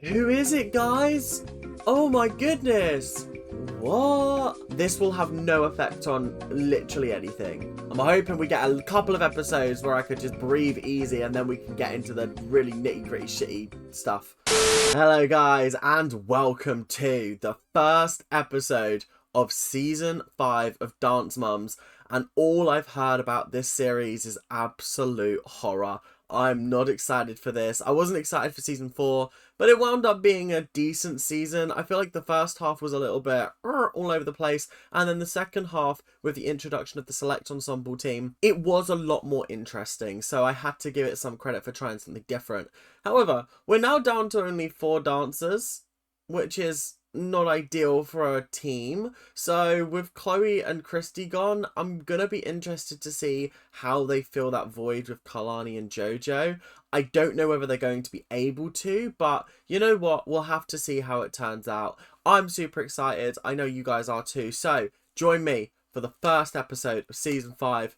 Who is it, guys? Oh my goodness. What? This will have no effect on literally anything. I'm hoping we get a couple of episodes where I could just breathe easy and then we can get into the really nitty-gritty shitty stuff. Hello guys, and welcome to the first episode of season 5 of Dance Mums. And all I've heard about this series is absolute horror. I'm not excited for this. I wasn't excited for season 4, but it wound up being a decent season. I feel like the first half was a little bit all over the place, and then the second half, with the introduction of the select ensemble team, it was a lot more interesting, so I had to give it some credit for trying something different. However, we're now down to only 4 dancers, which is not ideal for a team. So with Chloe and Christy gone, I'm gonna be interested to see how they fill that void with Kalani and Jojo. I don't know whether they're going to be able to, but you know what, we'll have to see how it turns out. I'm super excited, I know you guys are too, so join me for the first episode of season 5.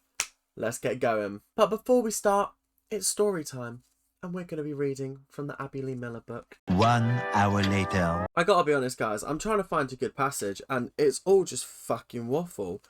Let's get going. But before we start, it's story time. And we're going to be reading from the Abby Lee Miller book. 1 hour later. I gotta be honest, guys, I'm trying to find a good passage, and it's all just fucking waffle.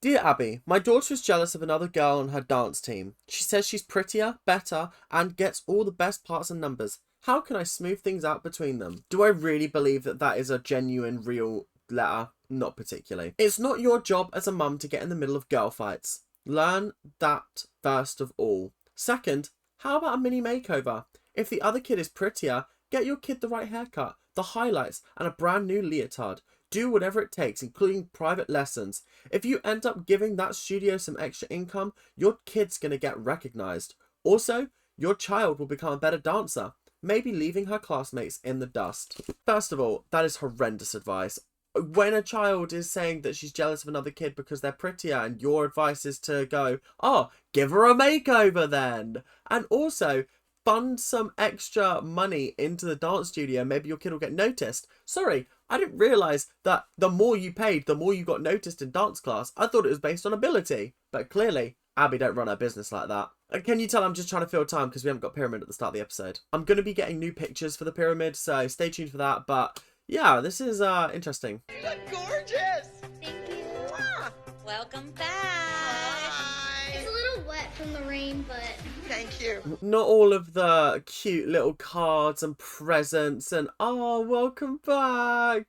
Dear Abby, my daughter is jealous of another girl on her dance team. She says she's prettier, better, and gets all the best parts and numbers. How can I smooth things out between them? Do I really believe that that is a genuine, real letter? Not particularly. It's not your job as a mum to get in the middle of girl fights. Learn that first of all. Second, how about a mini makeover? If the other kid is prettier, get your kid the right haircut, the highlights, and a brand new leotard. Do whatever it takes, including private lessons. If you end up giving that studio some extra income, your kid's gonna get recognized. Also, your child will become a better dancer, maybe leaving her classmates in the dust. First of all, that is horrendous advice. When a child is saying that she's jealous of another kid because they're prettier, and your advice is to go, oh, give her a makeover then. And also, fund some extra money into the dance studio. Maybe your kid will get noticed. Sorry, I didn't realise that the more you paid, the more you got noticed in dance class. I thought it was based on ability. But clearly, Abby don't run her business like that. And can you tell I'm just trying to fill time because we haven't got pyramid at the start of the episode. I'm going to be getting new pictures for the pyramid, so stay tuned for that. But yeah, this is interesting. You look gorgeous. Thank you. Mwah. Welcome back. Hi. It's a little wet from the rain, but Thank you. Not all of the cute little cards and presents and oh, welcome back.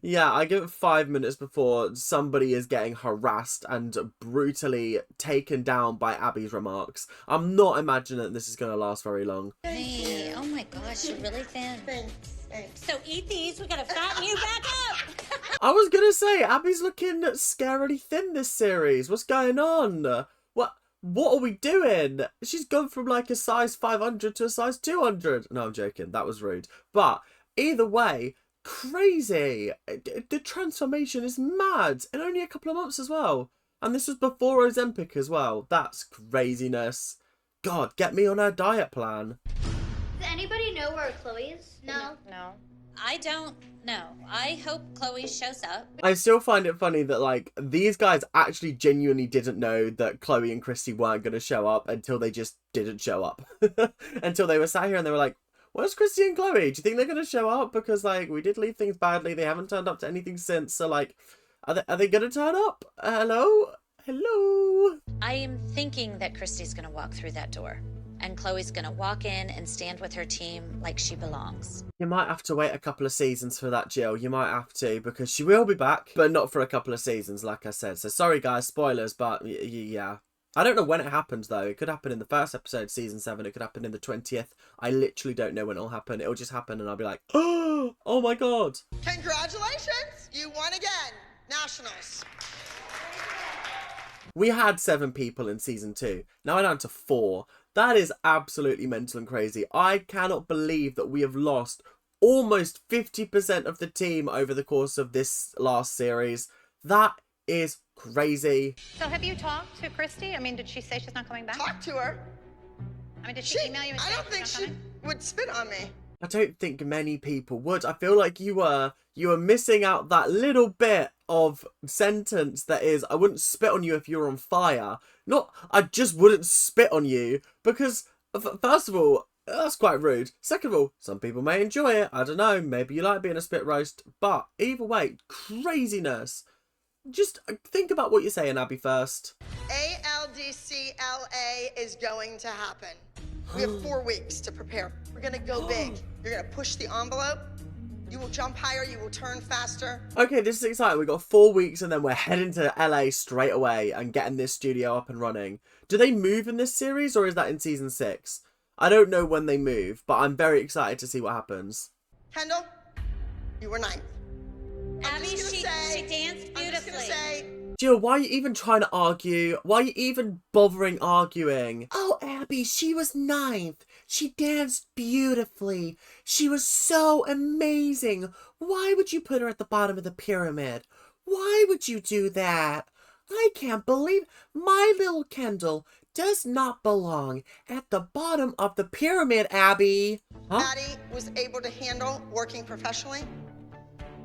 Yeah, I give it 5 minutes before somebody is getting harassed and brutally taken down by Abby's remarks. I'm not imagining that this is going to last very long. hey, oh my gosh, you're really thin. Thanks. Thanks. So eat these. We gotta fatten you back up. I was going to say, Abby's looking scarily thin this series. What's going on? What are we doing? She's gone from like a size 500 to a size 200. No, I'm joking. That was rude. But either way, crazy. The transformation is mad in only a couple of months as well. And this was before Ozempic as well. That's craziness. God, get me on her diet plan. Does anybody know where Chloe is? No. No. I don't know. I hope Chloe shows up. I still find it funny that, like, these guys actually genuinely didn't know that Chloe and Christy weren't going to show up until they just didn't show up. Until they were sat here and they were like, where's Christy and Chloe? Do you think they're going to show up? Because, like, we did leave things badly. They haven't turned up to anything since. So, like, are they going to turn up? Hello? Hello? I am thinking that Christy's gonna walk through that door. And Chloe's gonna walk in and stand with her team like she belongs. You might have to wait a couple of seasons for that, Jill. You might have to, because she will be back, but not for a couple of seasons, like I said. So sorry, guys, spoilers, but yeah. I don't know when it happens, though. It could happen in the first episode, season 7. It could happen in the 20th. I literally don't know when it'll happen. It'll just happen, and I'll be like, oh my God. Congratulations. You won again. Nationals. We had 7 people in season 2. Now we're down to 4. That is absolutely mental and crazy. I cannot believe that we have lost almost 50% of the team over the course of this last series. That is crazy. So have you talked to Christy? I mean, did she say she's not coming back? Talk to her. I mean, did she email you and say I don't think she's she not coming? would spit on me. I don't think many people would. I feel like you were missing out that little bit of sentence that is, I wouldn't spit on you if you were on fire. Not, I just wouldn't spit on you, because first of all, That's quite rude. Second of all, some people may enjoy it. I don't know. Maybe you like being a spit roast. But either way, craziness. Just think about what you're saying, Abby, first. ALDCLA is going to happen. We have 4 weeks to prepare. We're gonna go big. You're gonna push the envelope. You will jump higher, you will turn faster. Okay, this is exciting. We've got 4 weeks and then we're heading to LA straight away and getting this studio up and running. Do they move in this series or is that in season 6? I don't know when they move, but I'm very excited to see what happens. Kendall, you were 9th. Abby, she danced beautifully. Jill, why are you even trying to argue? Why are you even bothering arguing? Oh, Abby, she was 9th. She danced beautifully. She was so amazing. Why would you put her at the bottom of the pyramid? Why would you do that? I can't believe my little Kendall does not belong at the bottom of the pyramid, Abby. Huh? Maddie was able to handle working professionally,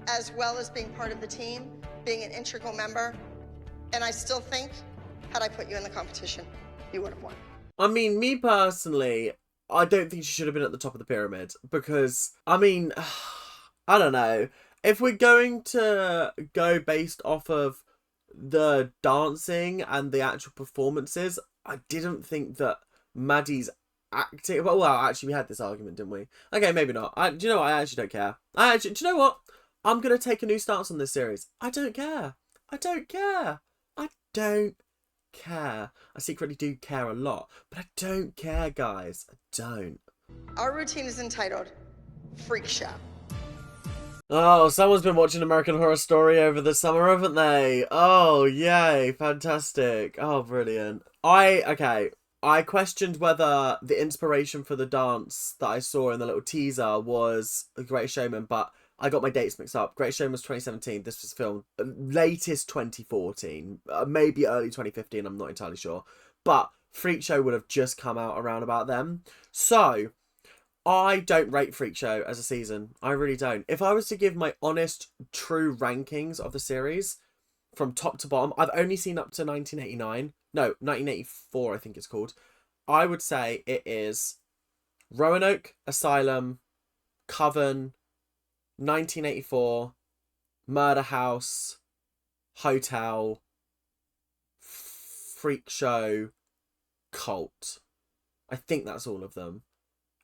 as well as being part of the team, being an integral member. And I still think, had I put you in the competition, you would have won. I mean, me personally, I don't think she should have been at the top of the pyramid because, I mean, I don't know. If we're going to go based off of the dancing and the actual performances, I didn't think that Maddie's acting... Well, actually, we had this argument, didn't we? Okay, maybe not. Do you know what? I actually don't care. Do you know what? I'm going to take a new stance on this series. I don't care. I don't care. I don't care. I secretly do care a lot, but I don't care, guys. I don't. Our routine is entitled Freak Show. Oh, someone's been watching American Horror Story over the summer, haven't they? Oh, yay. Fantastic. Oh, brilliant. I questioned whether the inspiration for the dance that I saw in the little teaser was The Greatest Showman, but I got my dates mixed up. Greatest Showman was 2017. This was filmed latest 2014. Maybe early 2015. I'm not entirely sure. But Freak Show would have just come out around about then. So, I don't rate Freak Show as a season. I really don't. If I was to give my honest, true rankings of the series, from top to bottom, I've only seen up to 1989. No, 1984 I think it's called. I would say it is Roanoke, Asylum, Coven, 1984, Murder House, Hotel, Freak Show, Cult. I think that's all of them.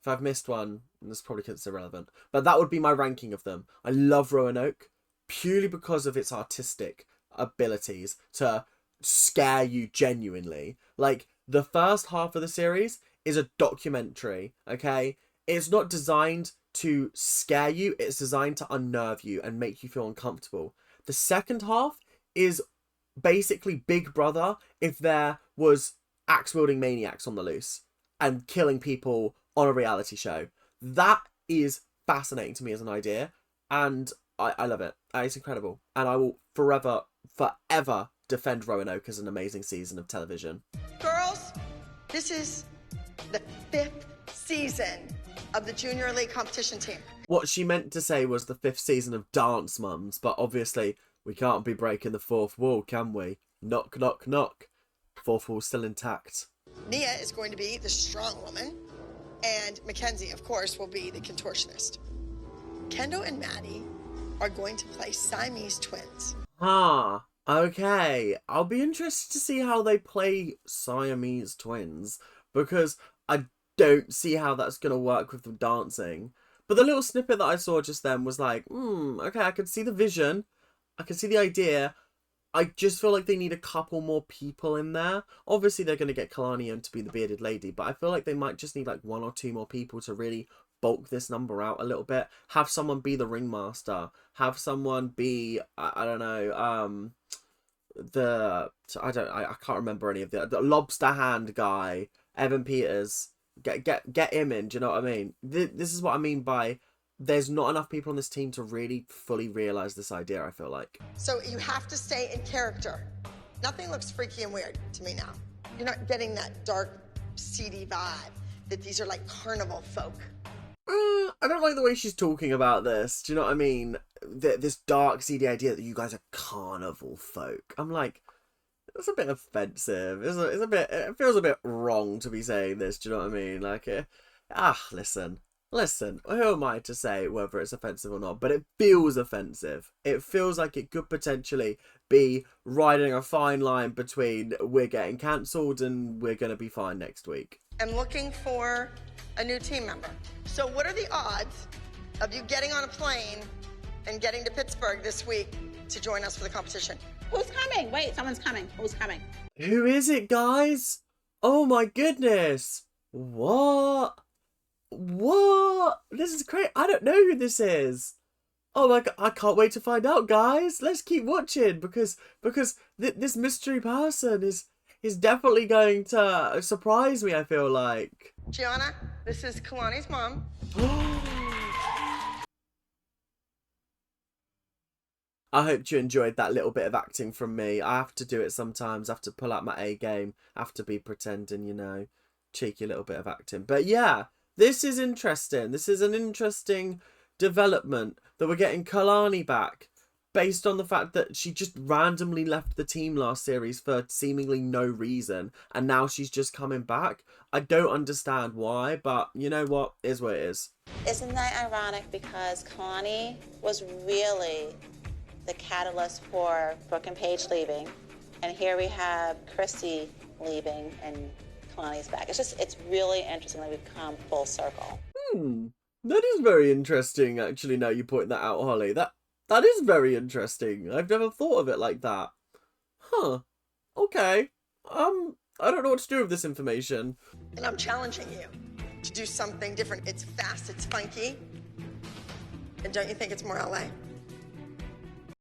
If I've missed one, that's probably because it's irrelevant. But that would be my ranking of them. I love Roanoke purely because of its artistic abilities to scare you genuinely. Like, the first half of the series is a documentary, okay? It's not designed to scare you, it's designed to unnerve you and make you feel uncomfortable. The second half is basically Big Brother if there was axe-wielding maniacs on the loose and killing people on a reality show. That is fascinating to me as an idea, and I love it. It's incredible. And I will forever defend Roanoke as an amazing season of television. Girls, this is the 5th season of the Junior League competition team. What she meant to say was the 5th season of Dance Mums, but obviously we can't be breaking the 4th wall, can we? Knock, knock, knock. 4th wall's still intact. Nia is going to be the strong woman, and Mackenzie, of course, will be the contortionist. Kendall and Maddie are going to play Siamese twins. Okay. I'll be interested to see how they play Siamese twins, because I don't see how that's going to work with them dancing. But the little snippet that I saw just then was like, okay, I can see the vision. I can see the idea. I just feel like they need a couple more people in there. Obviously, they're going to get Kalani in to be the bearded lady, but I feel like they might just need like 1 or 2 more people to really bulk this number out a little bit. Have someone be the ringmaster. Have someone be, I don't know, I can't remember any of the lobster hand guy, Evan Peters. Get him in, do you know what I mean? This is what I mean by there's not enough people on this team to really fully realise this idea, I feel like. So you have to stay in character. Nothing looks freaky and weird to me now. You're not getting that dark, seedy vibe that these are like carnival folk. I don't like the way she's talking about this. Do you know what I mean? This dark, seedy idea that you guys are carnival folk. I'm like, it's a bit offensive. It feels a bit wrong to be saying this. Do you know what I mean? Like, Listen. Listen, who am I to say whether it's offensive or not? But it feels offensive. It feels like it could potentially be riding a fine line between we're getting cancelled and we're going to be fine next week. I'm looking for a new team member. So what are the odds of you getting on a plane and getting to Pittsburgh this week to join us for the competition? Who's coming? Wait, someone's coming. Who's coming? Who is it, guys? Oh my goodness. What? What? This is great. I don't know who this is. Oh my god, I can't wait to find out, guys. Let's keep watching because this mystery person is definitely going to surprise me, I feel like. Gianna, this is Kalani's mom. I hope you enjoyed that little bit of acting from me. I have to do it sometimes. I have to pull out my A game. I have to be pretending, you know. Cheeky little bit of acting. But yeah, this is interesting. This is an interesting development that we're getting Kalani back based on the fact that she just randomly left the team last series for seemingly no reason. And now she's just coming back. I don't understand why, but you know what? It is what it is. Isn't that ironic? Because Kalani was really the catalyst for Brooke and Paige leaving. And here we have Christy leaving and Kalani's back. It's really interesting that we've come full circle. That is very interesting, actually, now you point that out, Holly. That is very interesting. I've never thought of it like that. Huh. Okay. I don't know what to do with this information. And I'm challenging you to do something different. It's fast, it's funky. And don't you think it's more LA?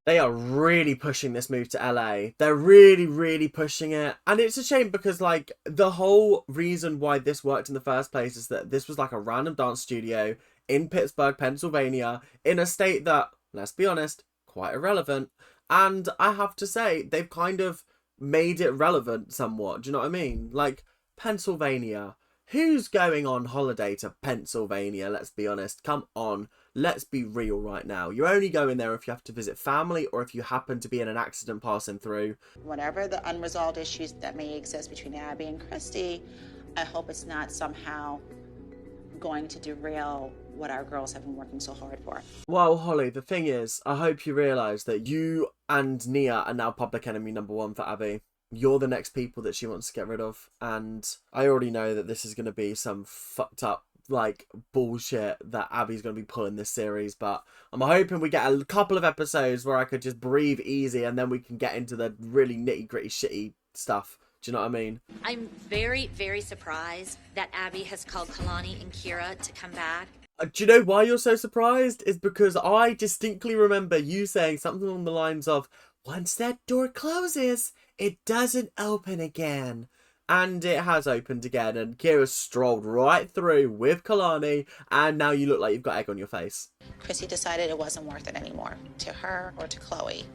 They are really pushing this move to LA. They're really, really pushing it. And it's a shame because, like, the whole reason why this worked in the first place is that this was like a random dance studio in Pittsburgh, Pennsylvania, in a state that, let's be honest, quite irrelevant. And I have to say, they've kind of made it relevant somewhat. Do you know what I mean? Like, Pennsylvania. Who's going on holiday to Pennsylvania? Let's be honest. Come on. Let's be real right now. You're only going there if you have to visit family or if you happen to be in an accident passing through. Whatever the unresolved issues that may exist between Abby and Christy, I hope it's not somehow going to derail what our girls have been working so hard for. Well, Holly, the thing is, I hope you realise that you and Nia are now public enemy number one for Abby. You're the next people that she wants to get rid of. And I already know that this is going to be some fucked up, like, bullshit that Abby's going to be pulling this series. But I'm hoping we get a couple of episodes where I could just breathe easy and then we can get into the really nitty-gritty, shitty stuff. Do you know what I mean? I'm very, very surprised that Abby has called Kalani and Kira to come back. Do you know why you're so surprised? Is because I distinctly remember you saying something along the lines of, once that door closes, it doesn't open again. And it has opened again, and Kira strolled right through with Kalani, and now you look like you've got egg on your face. Chrissy decided it wasn't worth it anymore, to her or to Chloe,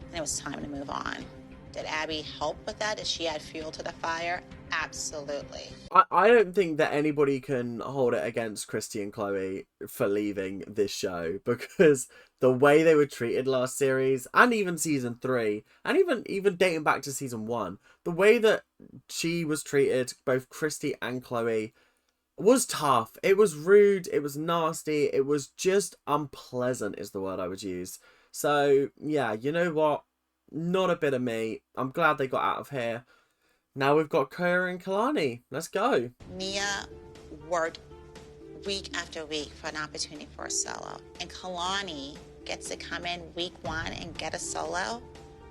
and it was time to move on. Did Abby help with that? Did she add fuel to the fire? Absolutely. I don't think that anybody can hold it against Christy and Chloe for leaving this show, because the way they were treated last series, and even season 3, and even dating back to season 1, the way that she was treated, both Christy and Chloe, was tough. It was rude, it was nasty, it was just unpleasant is the word I would use. So yeah, you know what? Not a bit of me. I'm glad they got out of here. Now we've got Kira and Kalani. Let's go. Nia worked week after week for an opportunity for a solo. And Kalani gets to come in week 1 and get a solo.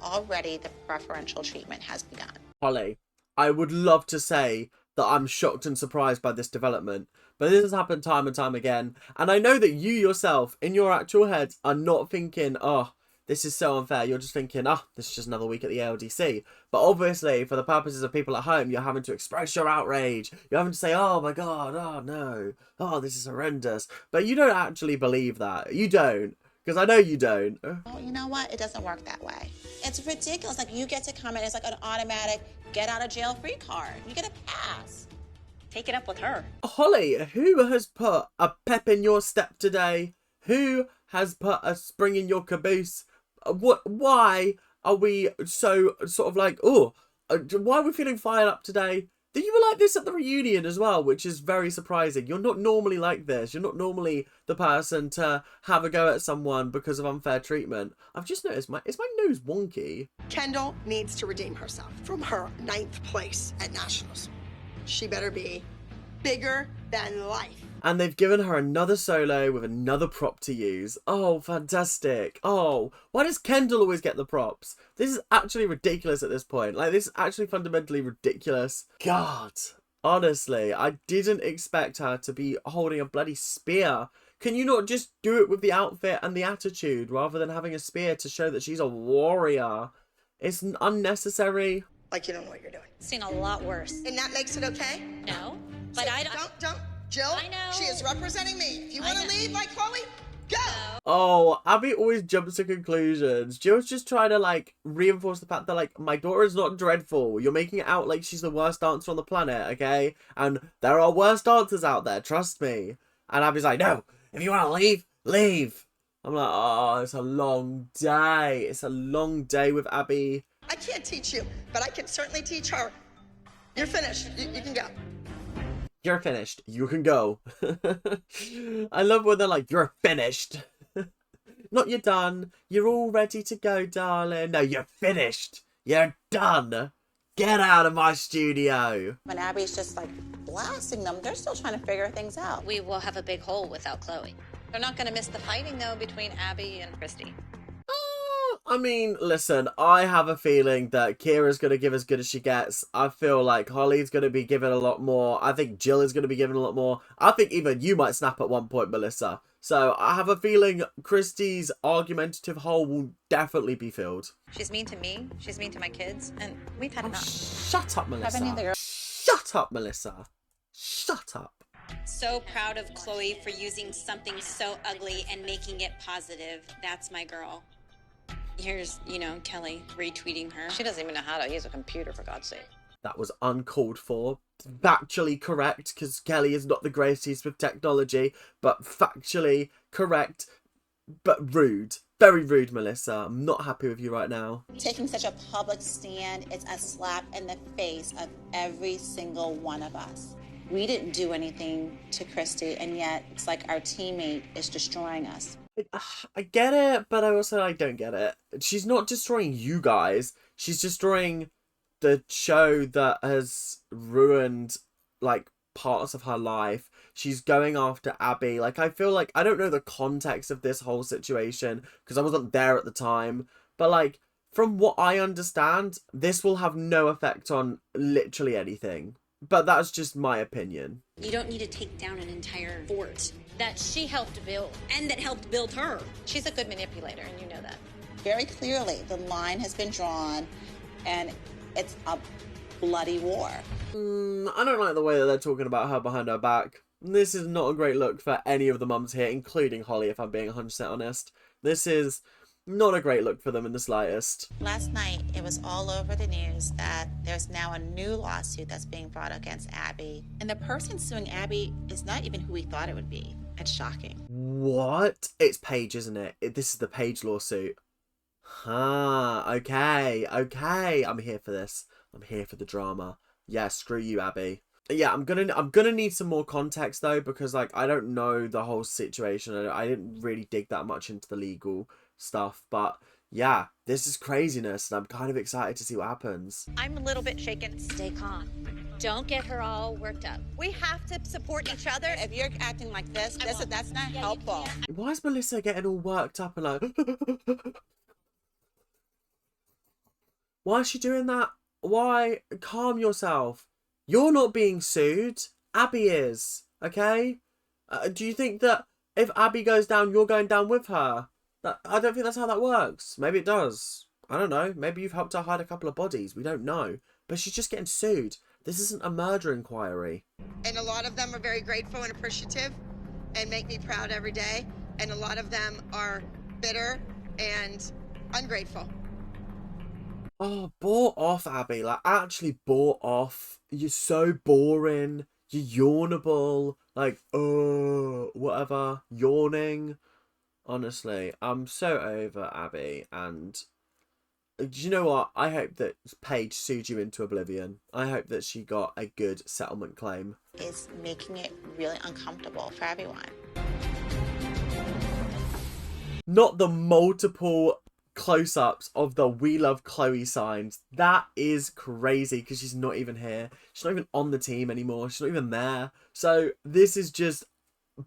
Already the preferential treatment has begun. Holly, I would love to say that I'm shocked and surprised by this development, but this has happened time and time again. And I know that you yourself, in your actual head, are not thinking, oh, this is so unfair. You're just thinking, oh, this is just another week at the LDC. But obviously, for the purposes of people at home, you're having to express your outrage. You're having to say, oh my God, oh no, oh, this is horrendous. But you don't actually believe that. You don't. Because I know you don't. Oh, you know what? It doesn't work that way. It's ridiculous. Like, you get to come in, it's like an automatic get out of jail free card. You get a pass. Take it up with her. Holly, who has put a pep in your step today? Who has put a spring in your caboose? Why are we so sort of like, oh, why are we feeling fired up today? You were like this at the reunion as well, which is very surprising. You're not normally like this. You're not normally the person to have a go at someone because of unfair treatment. I've just noticed is my nose wonky? Kendall needs to redeem herself from her 9th place at Nationals. She better be bigger than life. And they've given her another solo with another prop to use. Oh, fantastic. Oh, why does Kendall always get the props? This is actually ridiculous at this point. Like, this is actually fundamentally ridiculous. God, honestly, I didn't expect her to be holding a bloody spear. Can you not just do it with the outfit and the attitude rather than having a spear to show that she's a warrior? It's unnecessary. Like you don't know what you're doing. Seen a lot worse. And that makes it okay? No, but So I don't. Don't. Jill, I know. she is representing me. If you want to know. leave like Chloe, go. Oh, Abby always jumps to conclusions. Jill's just trying to, like, reinforce the fact that, like, my daughter is not dreadful. You're making it out like she's the worst dancer on the planet, okay? And there are worse dancers out there, trust me. And Abby's like, no, if you want to leave, leave. I'm like, oh, it's a long day. It's a long day with Abby. I can't teach you, but I can certainly teach her. You're finished. You can go. You're finished. You can go. I love when they're like, you're finished. Not you're done. You're all ready to go, darling. No, you're finished. You're done. Get out of my studio. When Abby's just like blasting them, they're still trying to figure things out. We will have a big hole without Chloe. They're not going to miss the fighting, though, between Abby and Christy. I mean, listen, I have a feeling that Kira's going to give as good as she gets. I feel like Holly's going to be given a lot more. I think Jill is going to be given a lot more. I think even you might snap at one point, Melissa. So I have a feeling Christy's argumentative hole will definitely be filled. She's mean to me. She's mean to my kids. And we've had enough. Shut up, Melissa. any of the Shut up, Melissa. Shut up. So proud of Chloe for using something so ugly and making it positive. That's my girl. Here's, Kelly retweeting her. She doesn't even know how to use a computer, for God's sake. That was uncalled for. Factually correct, because Kelly is not the greatest with technology, but factually correct, but rude. Very rude, Melissa. I'm not happy with you right now. Taking such a public stand, it's a slap in the face of every single one of us. We didn't do anything to Christy, and yet it's like our teammate is destroying us. I get it, but I also don't get it. She's not destroying you guys. She's destroying the show that has ruined, like, parts of her life. She's going after Abby. Like, I feel like I don't know the context of this whole situation because I wasn't there at the time. But, like, from what I understand, this will have no effect on literally anything. But that's just my opinion. You don't need to take down an entire fort That she helped build. and that helped build her. She's a good manipulator, and you know that. Very clearly, the line has been drawn, and it's a bloody war. I don't like the way that they're talking about her behind her back. This is not a great look for any of the mums here, including Holly, if I'm being 100% honest. This is not a great look for them in the slightest. Last night, it was all over the news that there's now a new lawsuit that's being brought against Abby. And the person suing Abby is not even who we thought it would be. It's shocking. What? It's Paige, isn't it? This is the Paige lawsuit. Okay. I'm here for this. I'm here for the drama. Yeah, screw you, Abby. Yeah, I'm gonna need some more context though, because like I don't know the whole situation. I didn't really dig that much into the legal stuff, but yeah, this is craziness, and I'm kind of excited to see what happens. I'm a little bit shaken. Stay calm. Don't get her all worked up. We have to support each other. If you're acting like this, that's not helpful. Why is Melissa getting all worked up and like? Why is she doing that? Why? Calm yourself. You're not being sued. Abby is. Okay? Do you think that if Abby goes down, you're going down with her? I don't think that's how that works. Maybe it does. I don't know. Maybe you've helped her hide a couple of bodies. We don't know. But she's just getting sued. This isn't a murder inquiry. And a lot of them are very grateful and appreciative and make me proud every day. And a lot of them are bitter and ungrateful. Oh, bore off, Abby. Like, actually bore off. You're so boring. You're yawnable. Like, oh, whatever. Yawning. Honestly, I'm so over Abby, and Do you know what? I hope that Paige sued you into oblivion. I hope that she got a good settlement claim. Is making it really uncomfortable for everyone. Not the multiple close-ups of the "We Love Chloe" signs. That is crazy because she's not even here. She's not even on the team anymore. She's not even there. So this is just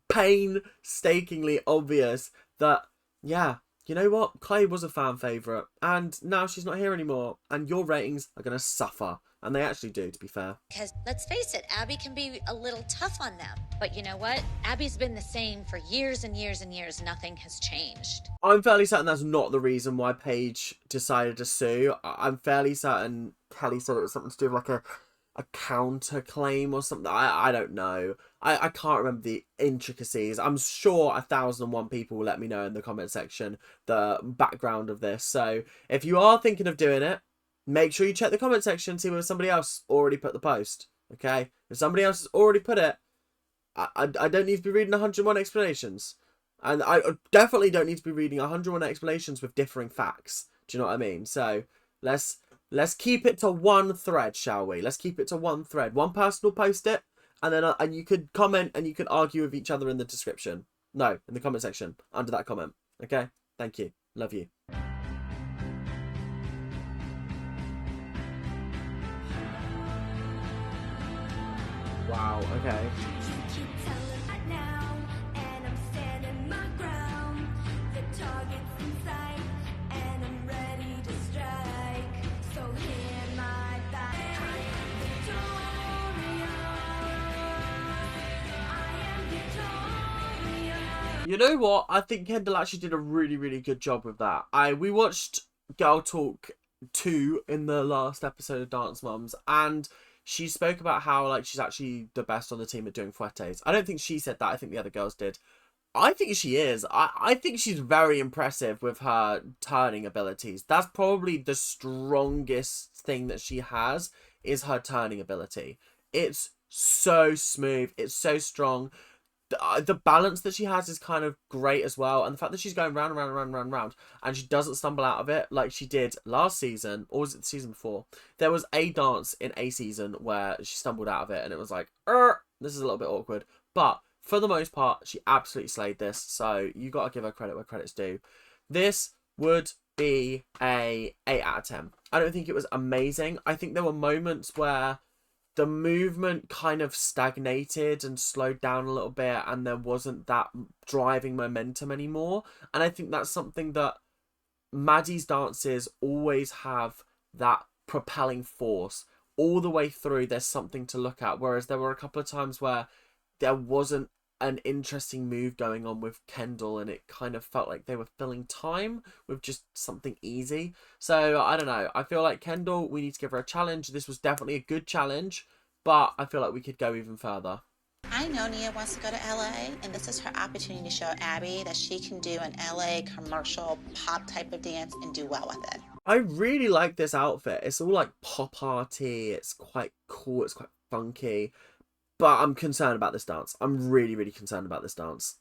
painstakingly obvious that, yeah, you know what? Chloe was a fan favourite and now she's not here anymore and your ratings are going to suffer. And they actually do, to be fair. Because let's face it, Abby can be a little tough on them. But you know what? Abby's been the same for years and years and years. Nothing has changed. I'm fairly certain that's not the reason why Paige decided to sue. I'm fairly certain Kelly said it was something to do with like a counterclaim or something. I don't know. I can't remember the intricacies. I'm sure 1,001 people will let me know in the comment section the background of this. So if you are thinking of doing it, make sure you check the comment section, see whether somebody else already put the post. Okay? If somebody else has already put it, I don't need to be reading 101 explanations. And I definitely don't need to be reading 101 explanations with differing facts. Do you know what I mean? So let's keep it to one thread, shall we? Let's keep it to one thread. One person will post it, and then and you could comment and you could argue with each other in the description. No, in the comment section under that comment. Okay? Thank you. Love you. Wow, okay. You know what? I think Kendall actually did a really, really good job with that. We watched Girl Talk 2 in the last episode of Dance Moms, and she spoke about how like she's actually the best on the team at doing fouettes. I don't think she said that. I think the other girls did. I think she is. I think she's very impressive with her turning abilities. That's probably the strongest thing that she has is her turning ability. It's so smooth. It's so strong. The balance that she has is kind of great as well, and the fact that she's going round and round and round and round and round and she doesn't stumble out of it like she did last season, or was it the season before? There was a dance in a season where she stumbled out of it and it was like, this is a little bit awkward, but for the most part she absolutely slayed this, so you got to give her credit where credit's due. This would be a 8 out of 10. I don't think it was amazing. I think there were moments where the movement kind of stagnated and slowed down a little bit and there wasn't that driving momentum anymore. And I think that's something that Maddie's dances always have, that propelling force. All the way through, there's something to look at. Whereas there were a couple of times where there wasn't an interesting move going on with Kendall and it kind of felt like they were filling time with just something easy. So I don't know, I feel like Kendall, we need to give her a challenge. This was definitely a good challenge, but I feel like we could go even further. I know Nia wants to go to LA, and this is her opportunity to show Abby that she can do an LA commercial pop type of dance and do well with it. I really like this outfit. It's all like pop arty, it's quite cool, it's quite funky. But I'm concerned about this dance. I'm really, really concerned about this dance.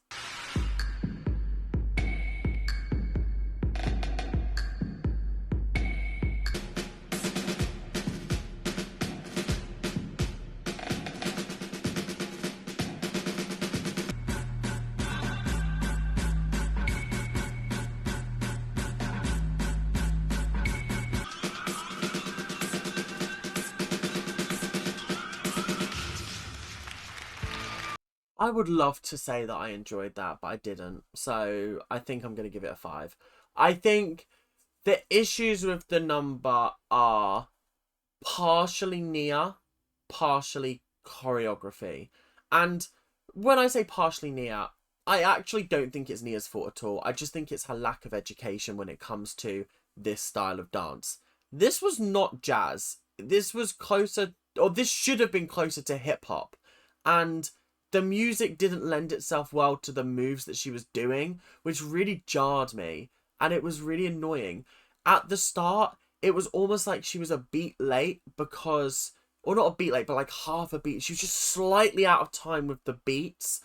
I would love to say that I enjoyed that, but I didn't. So I think I'm going to give it a 5. I think the issues with the number are partially Nia, partially choreography. And when I say partially Nia, I actually don't think it's Nia's fault at all. I just think it's her lack of education when it comes to this style of dance. This was not jazz. This was closer, or this should have been closer to hip hop. And the music didn't lend itself well to the moves that she was doing, which really jarred me. And it was really annoying. At the start, it was almost like she was a beat late because, or not a beat late, but like half a beat. She was just slightly out of time with the beats.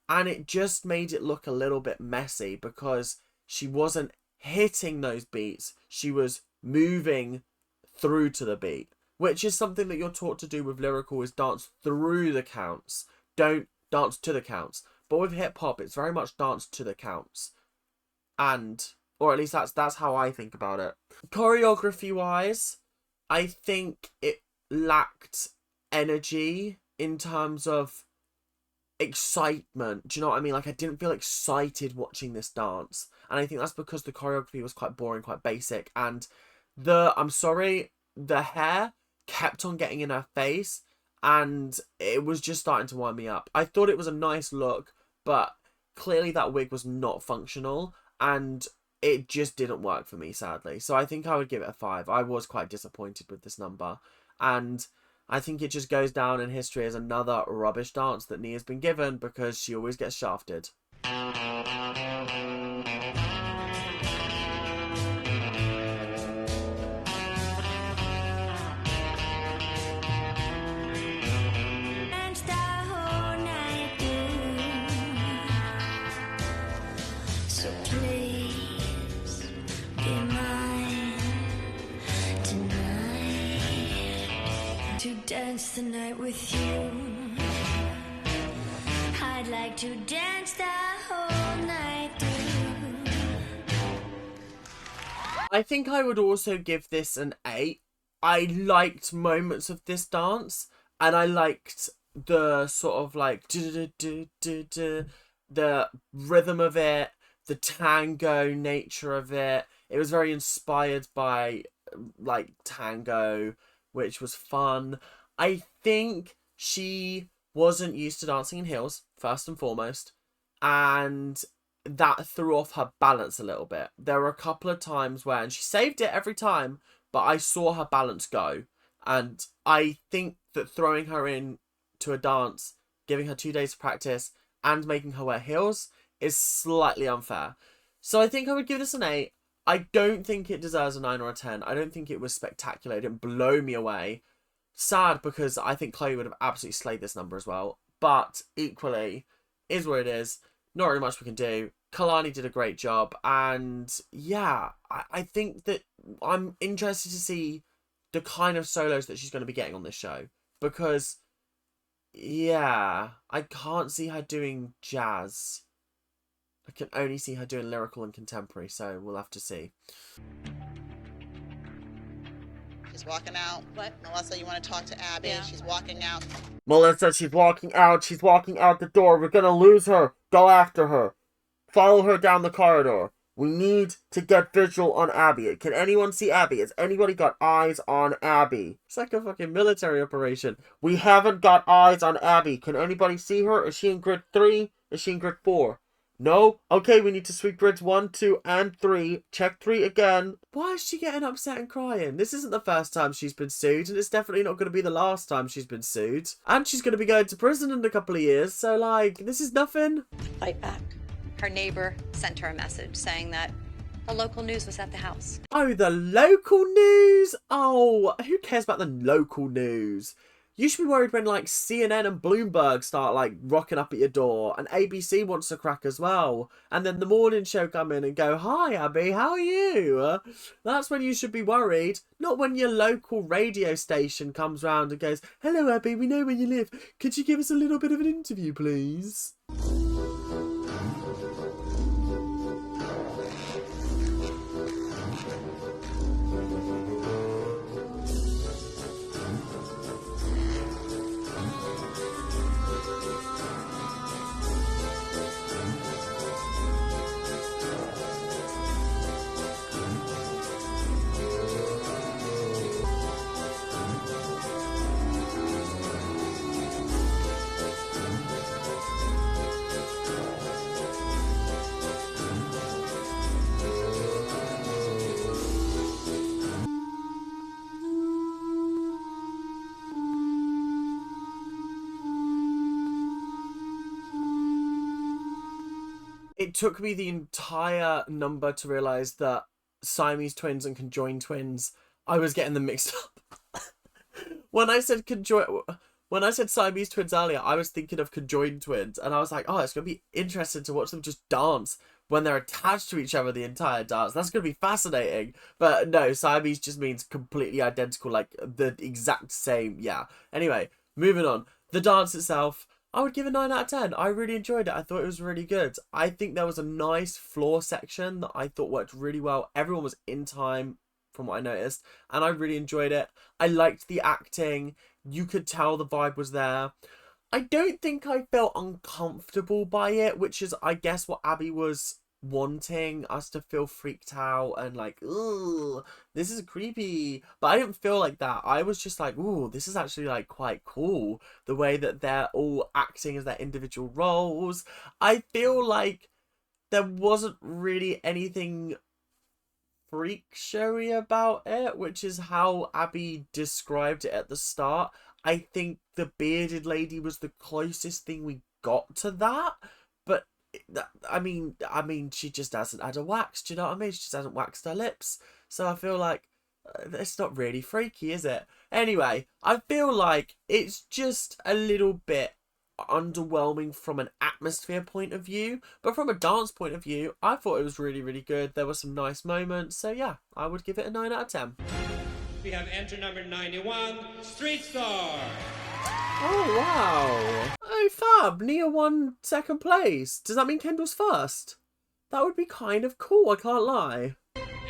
And it just made it look a little bit messy because she wasn't hitting those beats. She was moving through to the beat, which is something that you're taught to do with lyrical, is dance through the counts. Don't dance to the counts. But with hip hop, it's very much dance to the counts. And, or at least that's how I think about it. Choreography wise, I think it lacked energy in terms of excitement. Do you know what I mean? Like, I didn't feel excited watching this dance. And I think that's because the choreography was quite boring, quite basic. And I'm sorry, the hair kept on getting in her face. And it was just starting to wind me up. I thought it was a nice look, but clearly that wig was not functional. And it just didn't work for me, sadly. So I think I would give it a 5. I was quite disappointed with this number. And I think it just goes down in history as another rubbish dance that Nia's been given because she always gets shafted. Dance the night with you. I'd like to dance the whole night through. I think I would also give this an 8. I liked moments of this dance, and I liked the sort of like the rhythm of it, the tango nature of it. It was very inspired by like tango, which was fun. I think she wasn't used to dancing in heels, first and foremost, and that threw off her balance a little bit. There were a couple of times where, and she saved it every time, but I saw her balance go. And I think that throwing her in to a dance, giving her 2 days to practice, and making her wear heels is slightly unfair. So I think I would give this an 8. I don't think it deserves a 9 or a 10. I don't think it was spectacular. It didn't blow me away. Sad, because I think Chloe would have absolutely slayed this number as well. But equally, is what it is. Not really much we can do. Kalani did a great job. And yeah, I think that I'm interested to see the kind of solos that she's going to be getting on this show. Because, yeah, I can't see her doing jazz. I can only see her doing lyrical and contemporary, so we'll have to see. She's walking out. What? Melissa, you want to talk to Abby? Yeah. She's walking out. Melissa, she's walking out. She's walking out the door. We're gonna lose her. Go after her. Follow her down the corridor. We need to get visual on Abby. Can anyone see Abby? Has anybody got eyes on Abby? It's like a fucking military operation. We haven't got eyes on Abby. Can anybody see her? Is she in grid 3? Is she in grid 4? No? Okay, we need to sweep grids 1, 2, and 3. Check 3 again. Why is she getting upset and crying? This isn't the first time she's been sued, and it's definitely not going to be the last time she's been sued. And she's going to be going to prison in a couple of years, so, like, this is nothing. Fight back. Her neighbor sent her a message saying that the local news was at the house. Oh, the local news? Oh, who cares about the local news? You should be worried when, like, CNN and Bloomberg start, like, rocking up at your door. And ABC wants to crack as well. And then the morning show come in and go, "Hi, Abby, how are you?" That's when you should be worried. Not when your local radio station comes round and goes, "Hello, Abby, we know where you live. Could you give us a little bit of an interview, please?" It took me the entire number to realise that Siamese twins and conjoined twins, I was getting them mixed up. When I said Siamese twins earlier, I was thinking of conjoined twins, and I was like, oh, it's going to be interesting to watch them just dance when they're attached to each other the entire dance. That's going to be fascinating. But no, Siamese just means completely identical, like the exact same. Yeah. Anyway, moving on. The dance itself, I would give a 9 out of 10. I really enjoyed it. I thought it was really good. I think there was a nice floor section that I thought worked really well. Everyone was in time, from what I noticed, and I really enjoyed it. I liked the acting. You could tell the vibe was there. I don't think I felt uncomfortable by it, which is, I guess, what Abby was wanting us to feel freaked out and like, ooh, this is creepy. But I didn't feel like that. I was just like, ooh, this is actually like quite cool. The way that they're all acting as their individual roles. I feel like there wasn't really anything freak showy about it, which is how Abby described it at the start. I think the bearded lady was the closest thing we got to that, but I mean, she just hasn't had a wax. Do you know what I mean? She just hasn't waxed her lips, so I feel like it's not really freaky, is it? Anyway, I feel like it's just a little bit underwhelming from an atmosphere point of view, but from a dance point of view, I thought it was really, really good. There were some nice moments, so yeah, I would give it a 9 out of 10. We have entry number 91, Street Star. Oh, wow. Oh, fab. Nia won 2nd place. Does that mean Kendall's first? That would be kind of cool, I can't lie.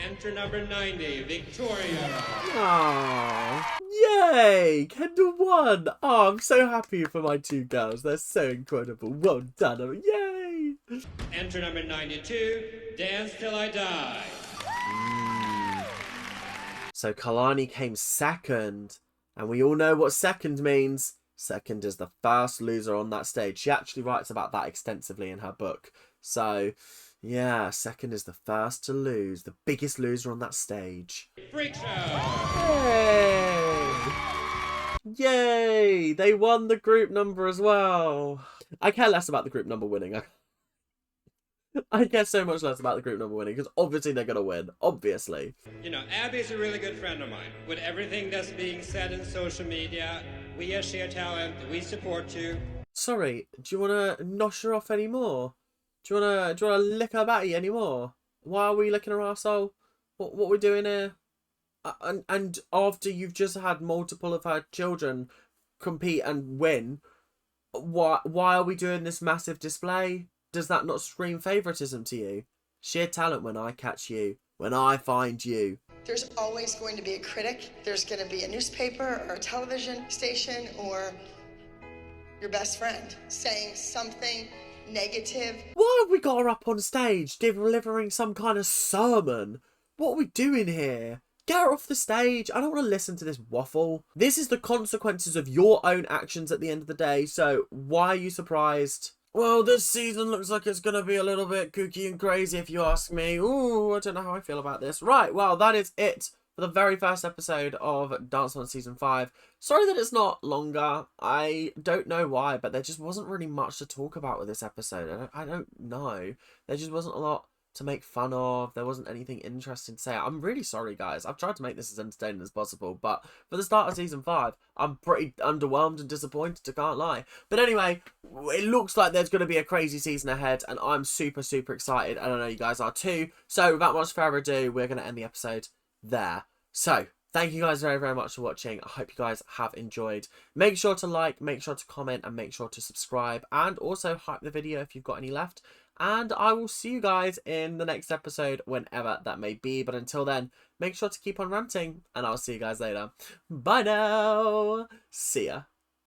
Entry number 90, Victoria. Aww. Yay! Kendall won. Oh, I'm so happy for my 2 girls. They're so incredible. Well done. Yay! Entry number 92, Dance Till I Die. So Kalani came 2nd, and we all know what 2nd means. 2nd is the first loser on that stage. She actually writes about that extensively in her book. So, yeah, 2nd is the first to lose, the biggest loser on that stage. Freak Show! Yay! Yay! They won the group number as well. I care less about the group number winning. I care so much less about the group number winning, because obviously they're going to win. Obviously. You know, Abby's a really good friend of mine. With everything that's being said in social media, we as Sheer Talent, we support you. Sorry, do you want to nosh her off anymore? Do you want to lick her batty anymore? Why are we licking her arsehole? What are we doing here? And after you've just had multiple of her children compete and win, why are we doing this massive display? Does that not scream favouritism to you? Sheer talent when I catch you. When I find you. There's always going to be a critic. There's going to be a newspaper or a television station or your best friend saying something negative. Why have we got her up on stage delivering some kind of sermon? What are we doing here? Get her off the stage. I don't want to listen to this waffle. This is the consequences of your own actions at the end of the day, so why are you surprised? Well, this season looks like it's going to be a little bit kooky and crazy if you ask me. Ooh, I don't know how I feel about this. Right, well, that is it for the very first episode of Dance On Season 5. Sorry that it's not longer. I don't know why, but there just wasn't really much to talk about with this episode. I don't know. There just wasn't a lot to make fun of. There wasn't anything interesting to say. I'm really sorry, guys. I've tried to make this as entertaining as possible, but for the start of Season 5, I'm pretty underwhelmed and disappointed, I can't lie. But anyway, it looks like there's going to be a crazy season ahead, and I'm super, super excited, and I know you guys are too. So without much further ado, we're going to end the episode there. So, thank you guys very, very much for watching. I hope you guys have enjoyed. Make sure to like, make sure to comment, and make sure to subscribe, and also hype the video if you've got any left. And I will see you guys in the next episode, whenever that may be. But until then, make sure to keep on ranting, and I'll see you guys later. Bye now. See ya.